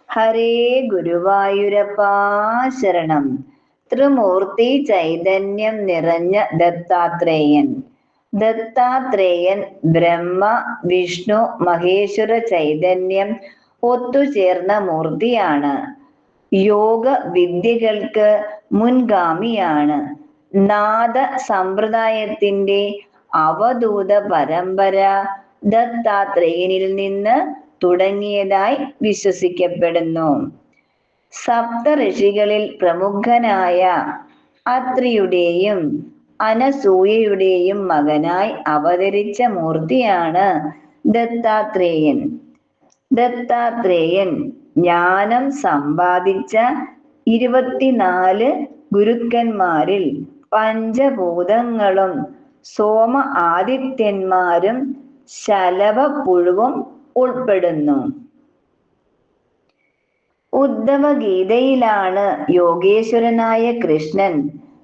ഹരേ ഗുരുവായൂരപ്പാ ശരണം. ത്രിമൂർത്തി ചൈതന്യം നിറഞ്ഞ ദത്താത്രേയൻ. ദത്താത്രേയൻ ബ്രഹ്മ വിഷ്ണു മഹേശ്വര ചൈതന്യം ഒത്തുചേർന്ന മൂർത്തിയാണ്. യോഗ വിദ്യകൾക്ക് മുൻഗാമിയാണ്. നാദ സമ്പ്രദായത്തിന്റെ അവധൂത പരമ്പര ദത്താത്രേയനിൽ നിന്ന് തുടങ്ങിയതായി വിശ്വസിക്കപ്പെടുന്നു. സപ്തഋഷികളിൽ പ്രമുഖനായ അത്രിയുടെയും അനസൂയയുടെയും മകനായി അവതരിച്ച മൂർത്തിയാണ് ദത്താത്രേയൻ. ദത്താത്രേയൻ ജ്ഞാനം സമ്പാദിച്ച 24 ഗുരുക്കന്മാരിൽ പഞ്ചഭൂതങ്ങളും സോമ ആദിത്യന്മാരും ശലഭപ്പുഴുവും ഉൾപ്പെടുന്നു. ഉദ്ധവഗീതയിലാണ് യോഗേശ്വരനായ കൃഷ്ണൻ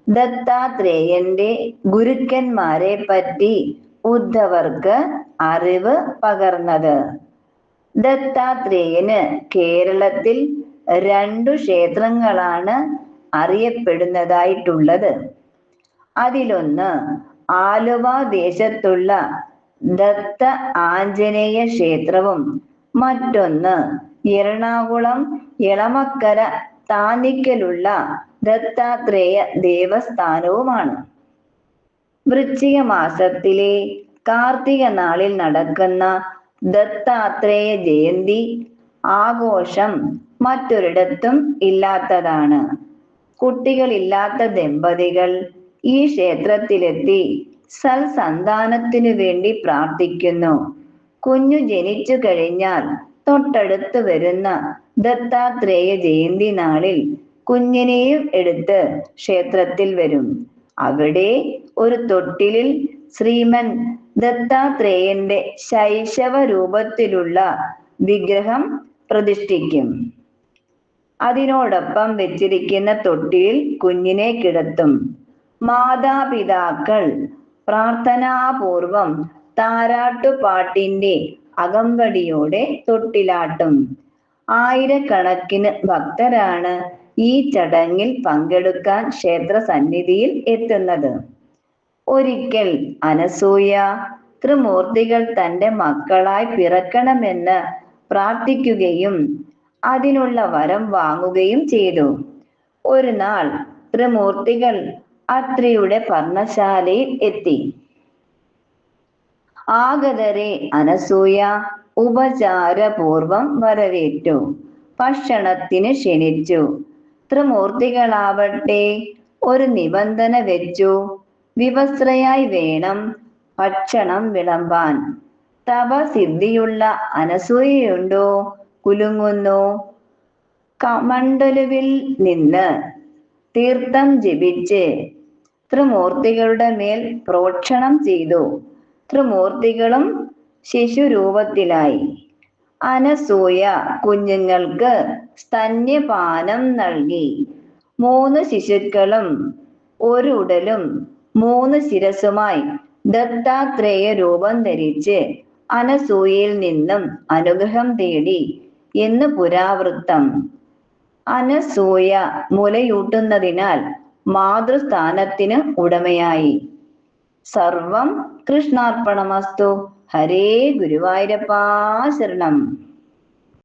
ദത്താത്രേയന്റെ ഗുരുക്കന്മാരെ പറ്റി ഉദ്ധവർക്ക് അറിവ് പകർന്നത്. ദത്താത്രേയന് കേരളത്തിൽ 2 ക്ഷേത്രങ്ങളാണ് അറിയപ്പെടുന്നതായിട്ടുള്ളത്. അതിലൊന്ന് ആലുവ ദേശത്തുള്ള ദത്ത ആഞ്ജനേയ ക്ഷേത്രവും മറ്റൊന്ന് എറണാകുളം എളമക്കര താന്നിക്കലുള്ള ദത്താത്രേയ ദേവസ്ഥാനവുമാണ്. വൃശ്ചിക മാസത്തിലെ കാർത്തിക നാളിൽ നടക്കുന്ന ദത്താത്രേയ ജയന്തി ആഘോഷം മറ്റൊരിടത്തും ഇല്ലാത്തതാണ്. കുട്ടികളില്ലാത്ത ദമ്പതികൾ ഈ ക്ഷേത്രത്തിലെത്തി സൽസന്താനത്തിനു വേണ്ടി പ്രാർത്ഥിക്കുന്നു. കുഞ്ഞു ജനിച്ചു കഴിഞ്ഞാൽ തൊട്ടടുത്ത് വരുന്ന ദത്താത്രേയ ജയന്തി നാളിൽ കുഞ്ഞിനെയും എടുത്ത് ക്ഷേത്രത്തിൽ വരും. അവിടെ ഒരു തൊട്ടിലിൽ ശ്രീമൻ ദത്താത്രേയന്റെ ശൈശവ രൂപത്തിലുള്ള വിഗ്രഹം പ്രതിഷ്ഠിക്കും. അതിനോടൊപ്പം വെച്ചിരിക്കുന്ന തൊട്ടിലിൽ കുഞ്ഞിനെ കിടത്തും. മാതാപിതാക്കൾ പ്രാർത്ഥനാപൂർവം താരാട്ടുപാട്ടിന്റെ അകമ്പടിയോടെ തൊട്ടിലാട്ടും. ആയിരക്കണക്കിന് ഭക്തരാണ് ഈ ചടങ്ങിൽ പങ്കെടുക്കാൻ ക്ഷേത്ര സന്നിധിയിൽ എത്തുന്നത്. ഒരിക്കൽ അനസൂയ ത്രിമൂർത്തികൾ തന്റെ മക്കളായി പിറക്കണമെന്ന് പ്രാർത്ഥിക്കുകയും അതിനുള്ള വരം വാങ്ങുകയും ചെയ്തു. ഒരു നാൾ ത്രിമൂർത്തികൾ അത്രിയുടെ പർണശാലയിൽ എത്തി. ആഗതരെ അനസൂയ ഉപചാരപൂർവം വരവേറ്റു. ഭക്ഷണത്തിന് ക്ഷണിച്ചു. ത്രിമൂർത്തികളാവട്ടെ ഒരു നിബന്ധന വെച്ചു. വിവസ്ത്രയായി വേണം ഭക്ഷണം വിളമ്പാൻ. തപസിദ്ധിയുള്ള അനസൂയയുണ്ടോ? കുലുങ്ങുന്നു. കമണ്ഡലുവിൽ നിന്ന് തീർത്ഥം ജപിച്ച് ത്രിമൂർത്തികളുടെ മേൽ പ്രോക്ഷണം ചെയ്തു. ത്രിമൂർത്തികളും ശിശുരൂപത്തിലായി. അനസൂയ കുഞ്ഞുങ്ങൾക്ക് സ്തന്യപാനം നൽകി. 3 ശിശുക്കളും ഒരു ഉടലും 3 ശിരസുമായി ദത്താത്രേയ രൂപം ധരിച്ച് അനസൂയയിൽ നിന്നും അനുഗ്രഹം തേടി എന്ന് പുരാവൃത്തം. അനസൂയ മുലയൂട്ടുന്നതിനാൽ മാതൃസ്ഥാനത്തിന് ഉടമയായി. സർവം കൃഷ്ണാർപ്പണമസ്തു. ഹരേ ഗുരുവായൂരപ്പാ ശരണം.